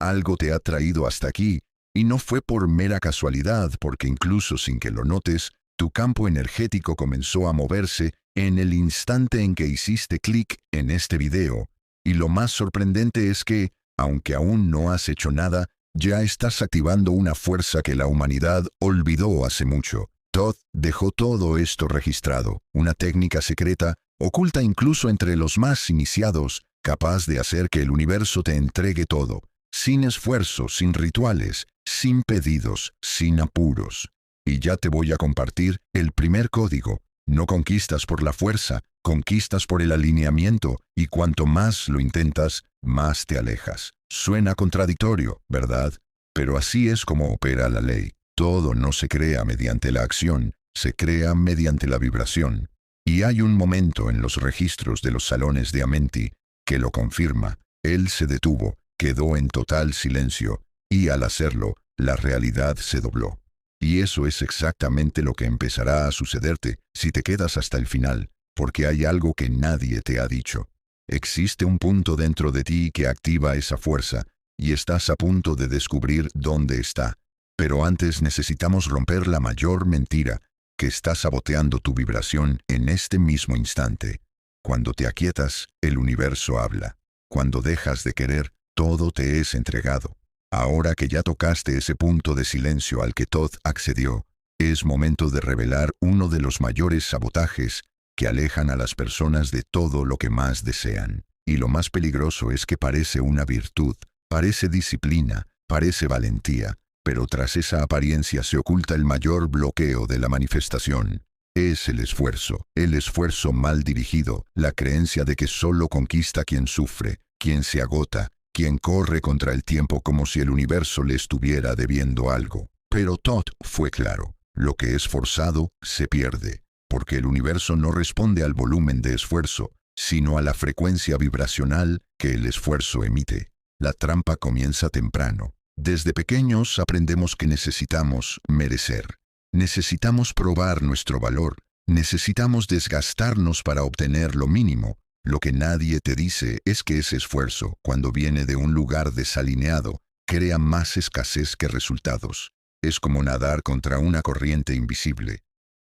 Algo te ha traído hasta aquí, y no fue por mera casualidad, porque incluso sin que lo notes, tu campo energético comenzó a moverse en el instante en que hiciste clic en este video. Y lo más sorprendente es que, aunque aún no has hecho nada, ya estás activando una fuerza que la humanidad olvidó hace mucho. Todd dejó todo esto registrado, una técnica secreta, oculta incluso entre los más iniciados, capaz de hacer que el universo te entregue todo, sin esfuerzo, sin rituales, sin pedidos, sin apuros. Y ya te voy a compartir el primer código. No conquistas por la fuerza, conquistas por el alineamiento, y cuanto más lo intentas, más te alejas. Suena contradictorio, ¿verdad? Pero así es como opera la ley. Todo no se crea mediante la acción, se crea mediante la vibración. Y hay un momento en los registros de los salones de Amenti que lo confirma. Él se detuvo, quedó en total silencio, y al hacerlo, la realidad se dobló. Y eso es exactamente lo que empezará a sucederte si te quedas hasta el final, porque hay algo que nadie te ha dicho. Existe un punto dentro de ti que activa esa fuerza, y estás a punto de descubrir dónde está. Pero antes necesitamos romper la mayor mentira, que está saboteando tu vibración en este mismo instante. Cuando te aquietas, el universo habla. Cuando dejas de querer, todo te es entregado. Ahora que ya tocaste ese punto de silencio al que Todd accedió, es momento de revelar uno de los mayores sabotajes que alejan a las personas de todo lo que más desean. Y lo más peligroso es que parece una virtud, parece disciplina, parece valentía, pero tras esa apariencia se oculta el mayor bloqueo de la manifestación. Es el esfuerzo mal dirigido, la creencia de que solo conquista quien sufre, quien se agota, quien corre contra el tiempo como si el universo le estuviera debiendo algo. Pero Todd fue claro, lo que es forzado se pierde, porque el universo no responde al volumen de esfuerzo, sino a la frecuencia vibracional que el esfuerzo emite. La trampa comienza temprano. Desde pequeños aprendemos que necesitamos merecer. Necesitamos probar nuestro valor. Necesitamos desgastarnos para obtener lo mínimo. Lo que nadie te dice es que ese esfuerzo, cuando viene de un lugar desalineado, crea más escasez que resultados. Es como nadar contra una corriente invisible.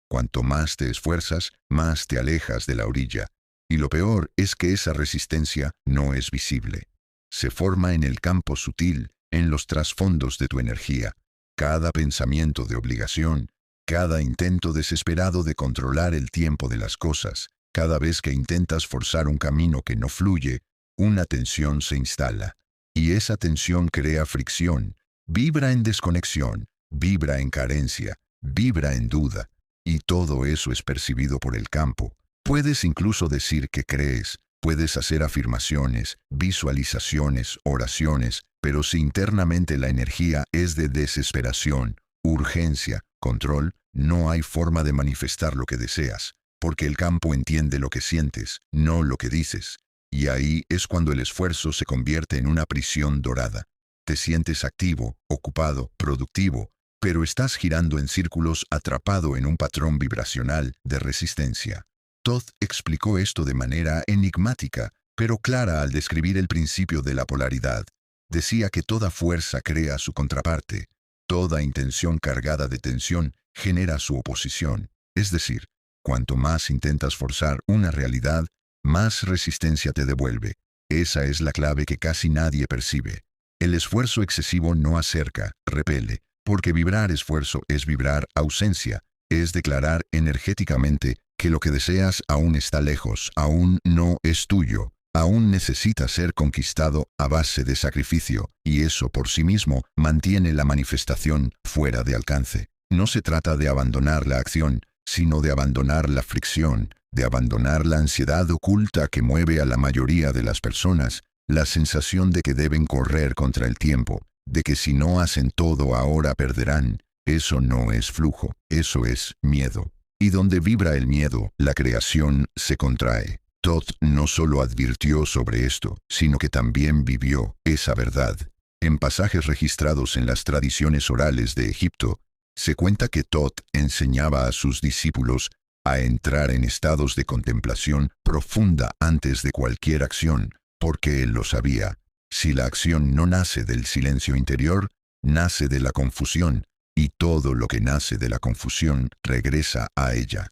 Cuanto más te esfuerzas, más te alejas de la orilla. Y lo peor es que esa resistencia no es visible. Se forma en el campo sutil, en los trasfondos de tu energía. Cada pensamiento de obligación, cada intento desesperado de controlar el tiempo de las cosas, cada vez que intentas forzar un camino que no fluye, una tensión se instala. Y esa tensión crea fricción, vibra en desconexión, vibra en carencia, vibra en duda. Y todo eso es percibido por el campo. Puedes incluso decir que crees, puedes hacer afirmaciones, visualizaciones, oraciones, pero si internamente la energía es de desesperación, urgencia, control, no hay forma de manifestar lo que deseas. Porque el campo entiende lo que sientes, no lo que dices. Y ahí es cuando el esfuerzo se convierte en una prisión dorada. Te sientes activo, ocupado, productivo, pero estás girando en círculos atrapado en un patrón vibracional de resistencia. Todd explicó esto de manera enigmática, pero clara al describir el principio de la polaridad. Decía que toda fuerza crea su contraparte. Toda intención cargada de tensión genera su oposición. Es decir, cuanto más intentas forzar una realidad, más resistencia te devuelve. Esa es la clave que casi nadie percibe. El esfuerzo excesivo no acerca, repele, porque vibrar esfuerzo es vibrar ausencia, es declarar energéticamente que lo que deseas aún está lejos, aún no es tuyo, aún necesita ser conquistado a base de sacrificio, y eso por sí mismo mantiene la manifestación fuera de alcance. No se trata de abandonar la acción, sino de abandonar la fricción, de abandonar la ansiedad oculta que mueve a la mayoría de las personas, la sensación de que deben correr contra el tiempo, de que si no hacen todo ahora perderán. Eso no es flujo, eso es miedo. Y donde vibra el miedo, la creación se contrae. Todd no solo advirtió sobre esto, sino que también vivió esa verdad. En pasajes registrados en las tradiciones orales de Egipto, se cuenta que Todd enseñaba a sus discípulos a entrar en estados de contemplación profunda antes de cualquier acción, porque él lo sabía. Si la acción no nace del silencio interior, nace de la confusión, y todo lo que nace de la confusión regresa a ella.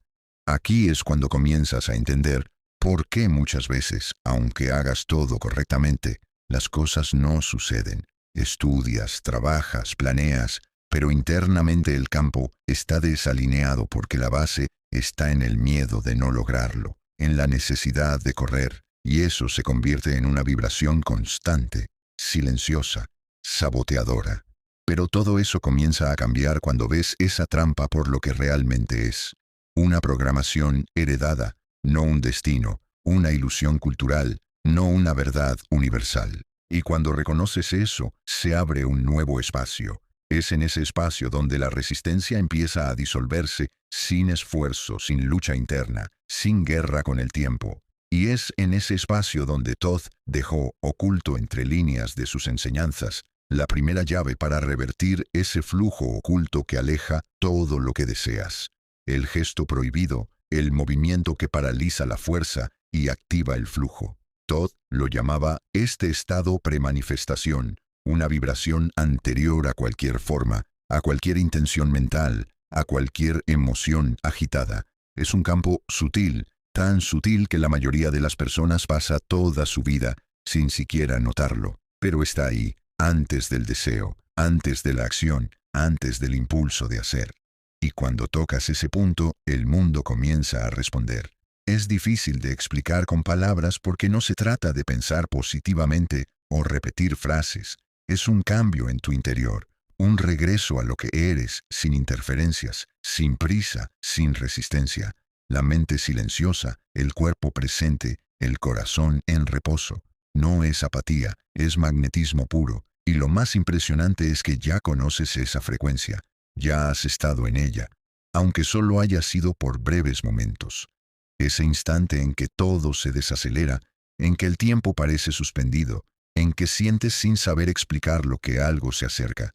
Aquí es cuando comienzas a entender por qué muchas veces, aunque hagas todo correctamente, las cosas no suceden. Estudias, trabajas, planeas, pero internamente el campo está desalineado porque la base está en el miedo de no lograrlo, en la necesidad de correr, y eso se convierte en una vibración constante, silenciosa, saboteadora. Pero todo eso comienza a cambiar cuando ves esa trampa por lo que realmente es. Una programación heredada, no un destino, una ilusión cultural, no una verdad universal. Y cuando reconoces eso, se abre un nuevo espacio. Es en ese espacio donde la resistencia empieza a disolverse sin esfuerzo, sin lucha interna, sin guerra con el tiempo. Y es en ese espacio donde Thoth dejó, oculto entre líneas de sus enseñanzas, la primera llave para revertir ese flujo oculto que aleja todo lo que deseas. El gesto prohibido, el movimiento que paraliza la fuerza y activa el flujo. Thoth lo llamaba este estado premanifestación, una vibración anterior a cualquier forma, a cualquier intención mental, a cualquier emoción agitada. Es un campo sutil, tan sutil que la mayoría de las personas pasa toda su vida sin siquiera notarlo, pero está ahí, antes del deseo, antes de la acción, antes del impulso de hacer. Y cuando tocas ese punto, el mundo comienza a responder. Es difícil de explicar con palabras porque no se trata de pensar positivamente o repetir frases. Es un cambio en tu interior, un regreso a lo que eres, sin interferencias, sin prisa, sin resistencia. La mente silenciosa, el cuerpo presente, el corazón en reposo. No es apatía, es magnetismo puro. Y lo más impresionante es que ya conoces esa frecuencia, ya has estado en ella, aunque solo haya sido por breves momentos. Ese instante en que todo se desacelera, en que el tiempo parece suspendido, en que sientes sin saber explicar lo que algo se acerca.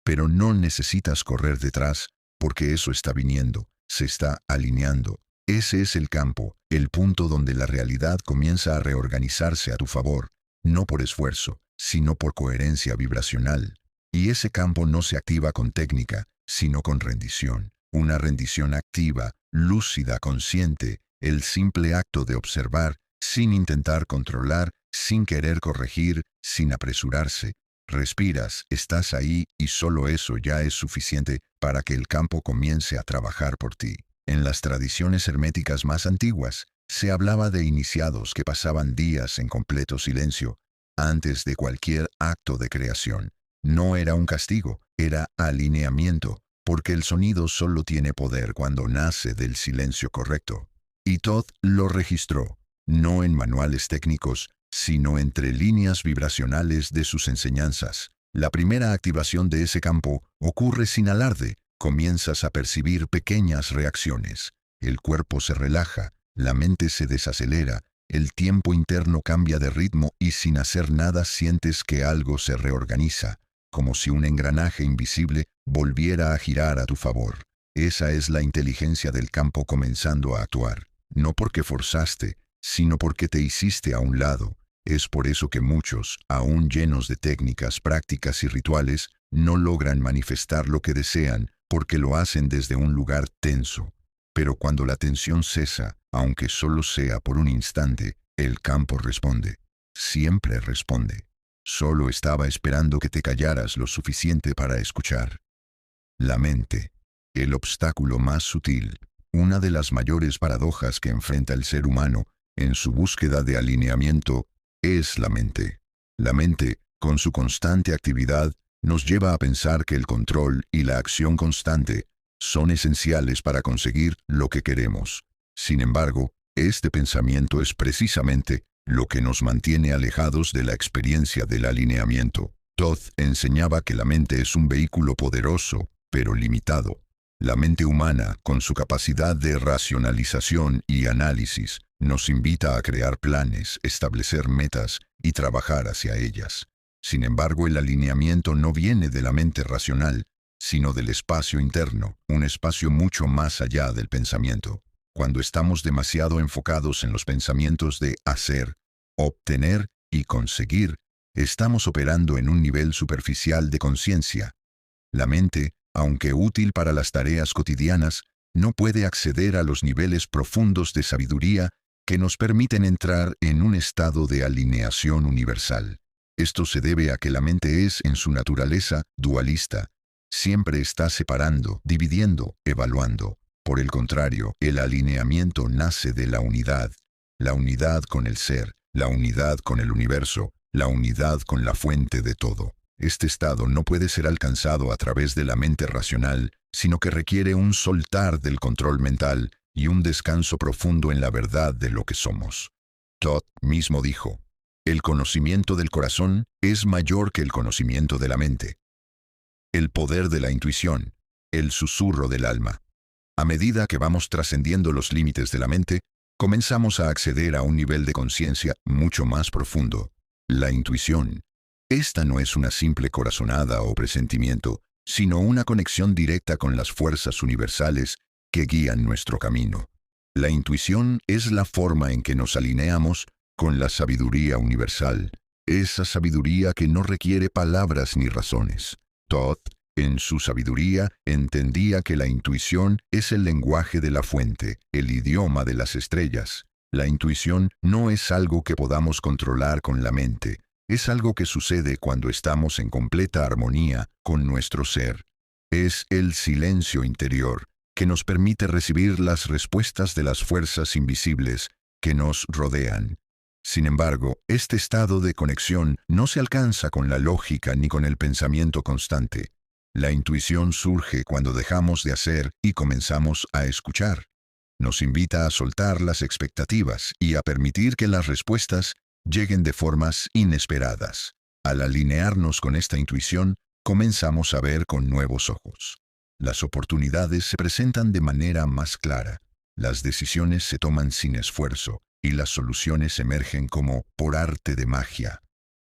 Pero no necesitas correr detrás, porque eso está viniendo, se está alineando. Ese es el campo, el punto donde la realidad comienza a reorganizarse a tu favor, no por esfuerzo, sino por coherencia vibracional. Y ese campo no se activa con técnica, sino con rendición. Una rendición activa, lúcida, consciente, el simple acto de observar, sin intentar controlar, sin querer corregir, sin apresurarse. Respiras, estás ahí y solo eso ya es suficiente para que el campo comience a trabajar por ti. En las tradiciones herméticas más antiguas, se hablaba de iniciados que pasaban días en completo silencio, antes de cualquier acto de creación. No era un castigo, era alineamiento, porque el sonido solo tiene poder cuando nace del silencio correcto. Y Thoth lo registró, no en manuales técnicos, sino entre líneas vibracionales de sus enseñanzas. La primera activación de ese campo ocurre sin alarde. Comienzas a percibir pequeñas reacciones. El cuerpo se relaja, la mente se desacelera, el tiempo interno cambia de ritmo y sin hacer nada sientes que algo se reorganiza, como si un engranaje invisible volviera a girar a tu favor. Esa es la inteligencia del campo comenzando a actuar. No porque forzaste, sino porque te hiciste a un lado. Es por eso que muchos, aún llenos de técnicas, prácticas y rituales, no logran manifestar lo que desean porque lo hacen desde un lugar tenso. Pero cuando la tensión cesa, aunque solo sea por un instante, el campo responde. Siempre responde. Solo estaba esperando que te callaras lo suficiente para escuchar. La mente, el obstáculo más sutil, una de las mayores paradojas que enfrenta el ser humano en su búsqueda de alineamiento, es la mente. La mente, con su constante actividad, nos lleva a pensar que el control y la acción constante son esenciales para conseguir lo que queremos. Sin embargo, este pensamiento es precisamente lo que nos mantiene alejados de la experiencia del alineamiento. Thoth enseñaba que la mente es un vehículo poderoso, pero limitado. La mente humana, con su capacidad de racionalización y análisis, nos invita a crear planes, establecer metas y trabajar hacia ellas. Sin embargo, el alineamiento no viene de la mente racional, sino del espacio interno, un espacio mucho más allá del pensamiento. Cuando estamos demasiado enfocados en los pensamientos de hacer, obtener y conseguir, Estamos operando en un nivel superficial de conciencia. La mente, aunque útil para las tareas cotidianas, no puede acceder a los niveles profundos de sabiduría que nos permiten entrar en un estado de alineación universal. Esto se debe a que la mente es, en su naturaleza, dualista. Siempre está separando, dividiendo, evaluando. Por el contrario, el alineamiento nace de la unidad con el ser, la unidad con el universo, la unidad con la fuente de todo. Este estado no puede ser alcanzado a través de la mente racional, sino que requiere un soltar del control mental y un descanso profundo en la verdad de lo que somos. Todd mismo dijo, el conocimiento del corazón es mayor que el conocimiento de la mente. El poder de la intuición, el susurro del alma. A medida que vamos trascendiendo los límites de la mente, comenzamos a acceder a un nivel de conciencia mucho más profundo. La intuición. Esta no es una simple corazonada o presentimiento, sino una conexión directa con las fuerzas universales que guían nuestro camino. La intuición es la forma en que nos alineamos con la sabiduría universal, esa sabiduría que no requiere palabras ni razones. Todd, en su sabiduría, entendía que la intuición es el lenguaje de la fuente, el idioma de las estrellas. La intuición no es algo que podamos controlar con la mente, es algo que sucede cuando estamos en completa armonía con nuestro ser. Es el silencio interior que nos permite recibir las respuestas de las fuerzas invisibles que nos rodean. Sin embargo, este estado de conexión no se alcanza con la lógica ni con el pensamiento constante. La intuición surge cuando dejamos de hacer y comenzamos a escuchar. Nos invita a soltar las expectativas y a permitir que las respuestas lleguen de formas inesperadas. Al alinearnos con esta intuición, comenzamos a ver con nuevos ojos. Las oportunidades se presentan de manera más clara, las decisiones se toman sin esfuerzo y las soluciones emergen como por arte de magia.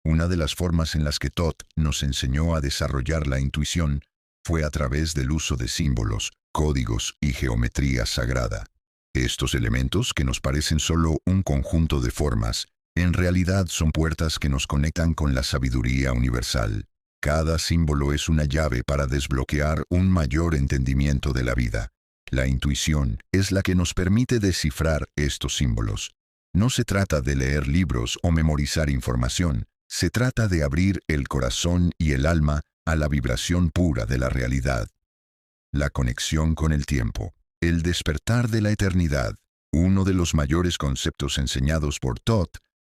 Una de las formas en las que Todd nos enseñó a desarrollar la intuición fue a través del uso de símbolos, códigos y geometría sagrada. Estos elementos, que nos parecen solo un conjunto de formas, en realidad son puertas que nos conectan con la sabiduría universal. Cada símbolo es una llave para desbloquear un mayor entendimiento de la vida. La intuición es la que nos permite descifrar estos símbolos. No se trata de leer libros o memorizar información, se trata de abrir el corazón y el alma a la vibración pura de la realidad. La conexión con el tiempo, el despertar de la eternidad. Uno de los mayores conceptos enseñados por Todd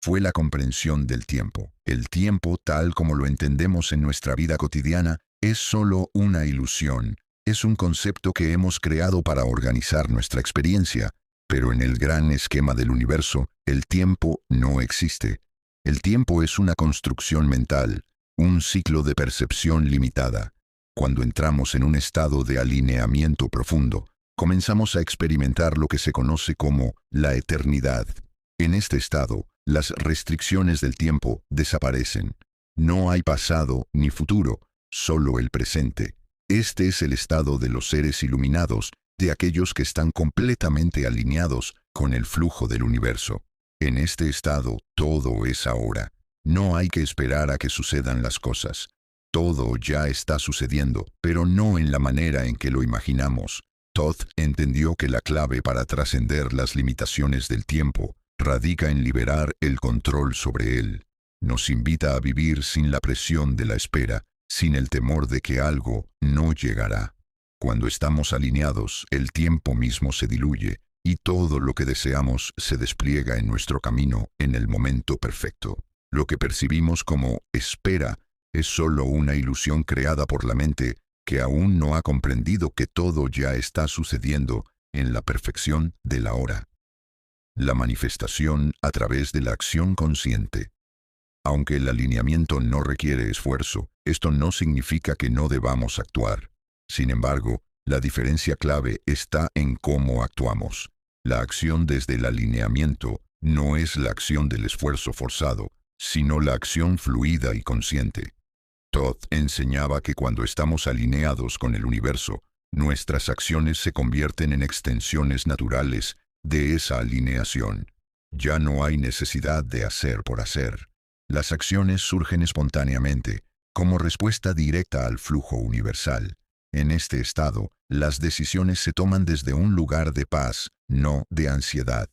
fue la comprensión del tiempo. El tiempo, tal como lo entendemos en nuestra vida cotidiana, es solo una ilusión. Es un concepto que hemos creado para organizar nuestra experiencia, pero en el gran esquema del universo, el tiempo no existe. El tiempo es una construcción mental, un ciclo de percepción limitada. Cuando entramos en un estado de alineamiento profundo, comenzamos a experimentar lo que se conoce como la eternidad. En este estado, las restricciones del tiempo desaparecen. No hay pasado ni futuro, solo el presente. Este es el estado de los seres iluminados, de aquellos que están completamente alineados con el flujo del universo. En este estado, todo es ahora. No hay que esperar a que sucedan las cosas. Todo ya está sucediendo, pero no en la manera en que lo imaginamos. Todd entendió que la clave para trascender las limitaciones del tiempo radica en liberar el control sobre él. Nos invita a vivir sin la presión de la espera, sin el temor de que algo no llegará. Cuando estamos alineados, el tiempo mismo se diluye y todo lo que deseamos se despliega en nuestro camino en el momento perfecto. Lo que percibimos como espera es solo una ilusión creada por la mente que aún no ha comprendido que todo ya está sucediendo en la perfección de la hora. La manifestación a través de la acción consciente. Aunque el alineamiento no requiere esfuerzo, esto no significa que no debamos actuar. Sin embargo, la diferencia clave está en cómo actuamos. La acción desde el alineamiento no es la acción del esfuerzo forzado, sino la acción fluida y consciente. Todd enseñaba que cuando estamos alineados con el universo, nuestras acciones se convierten en extensiones naturales de esa alineación. Ya no hay necesidad de hacer por hacer. Las acciones surgen espontáneamente, como respuesta directa al flujo universal. En este estado, las decisiones se toman desde un lugar de paz, no de ansiedad.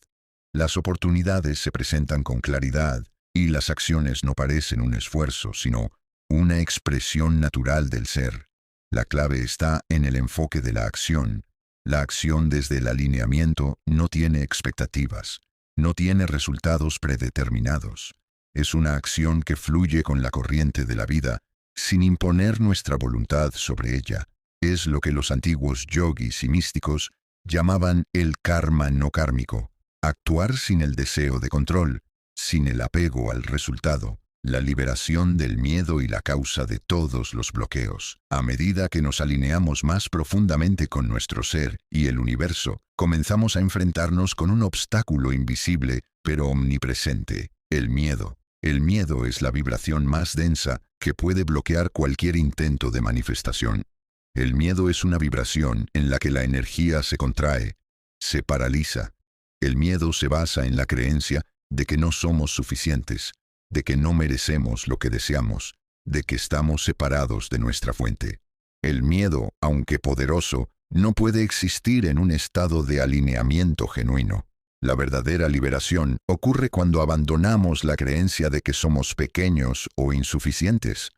Las oportunidades se presentan con claridad, y las acciones no parecen un esfuerzo, sino una expresión natural del ser. La clave está en el enfoque de la acción. La acción desde el alineamiento no tiene expectativas, no tiene resultados predeterminados. Es una acción que fluye con la corriente de la vida, sin imponer nuestra voluntad sobre ella. Es lo que los antiguos yogis y místicos llamaban el karma no kármico, actuar sin el deseo de control, sin el apego al resultado, la liberación del miedo y la causa de todos los bloqueos. A medida que nos alineamos más profundamente con nuestro ser y el universo, comenzamos a enfrentarnos con un obstáculo invisible pero omnipresente: el miedo. El miedo es la vibración más densa que puede bloquear cualquier intento de manifestación. El miedo es una vibración en la que la energía se contrae, se paraliza. El miedo se basa en la creencia de que no somos suficientes, de que no merecemos lo que deseamos, de que estamos separados de nuestra fuente. El miedo, aunque poderoso, no puede existir en un estado de alineamiento genuino. La verdadera liberación ocurre cuando abandonamos la creencia de que somos pequeños o insuficientes.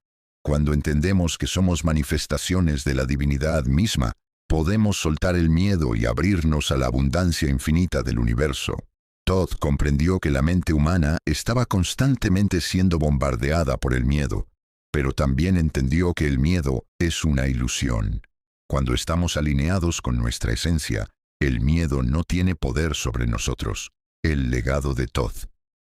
Cuando entendemos que somos manifestaciones de la divinidad misma, podemos soltar el miedo y abrirnos a la abundancia infinita del universo. Todd comprendió que la mente humana estaba constantemente siendo bombardeada por el miedo, pero también entendió que el miedo es una ilusión. Cuando estamos alineados con nuestra esencia, el miedo no tiene poder sobre nosotros. El legado de Todd: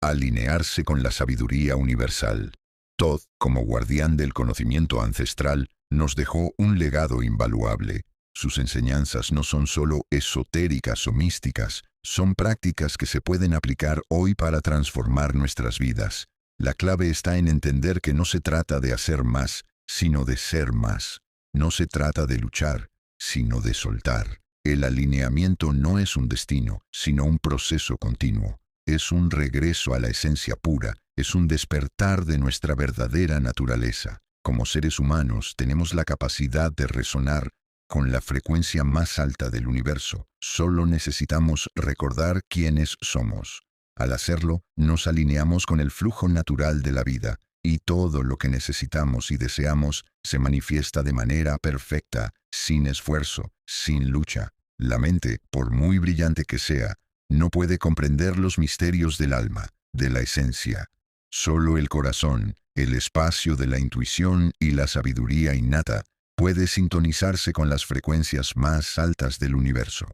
alinearse con la sabiduría universal. Todd, como guardián del conocimiento ancestral, nos dejó un legado invaluable. Sus enseñanzas no son solo esotéricas o místicas, son prácticas que se pueden aplicar hoy para transformar nuestras vidas. La clave está en entender que no se trata de hacer más, sino de ser más. No se trata de luchar, sino de soltar. El alineamiento no es un destino, sino un proceso continuo. Es un regreso a la esencia pura, es un despertar de nuestra verdadera naturaleza. Como seres humanos tenemos la capacidad de resonar con la frecuencia más alta del universo. Solo necesitamos recordar quiénes somos. Al hacerlo, nos alineamos con el flujo natural de la vida, y todo lo que necesitamos y deseamos se manifiesta de manera perfecta, sin esfuerzo, sin lucha. La mente, por muy brillante que sea, no puede comprender los misterios del alma, de la esencia. Solo el corazón, el espacio de la intuición y la sabiduría innata, puede sintonizarse con las frecuencias más altas del universo.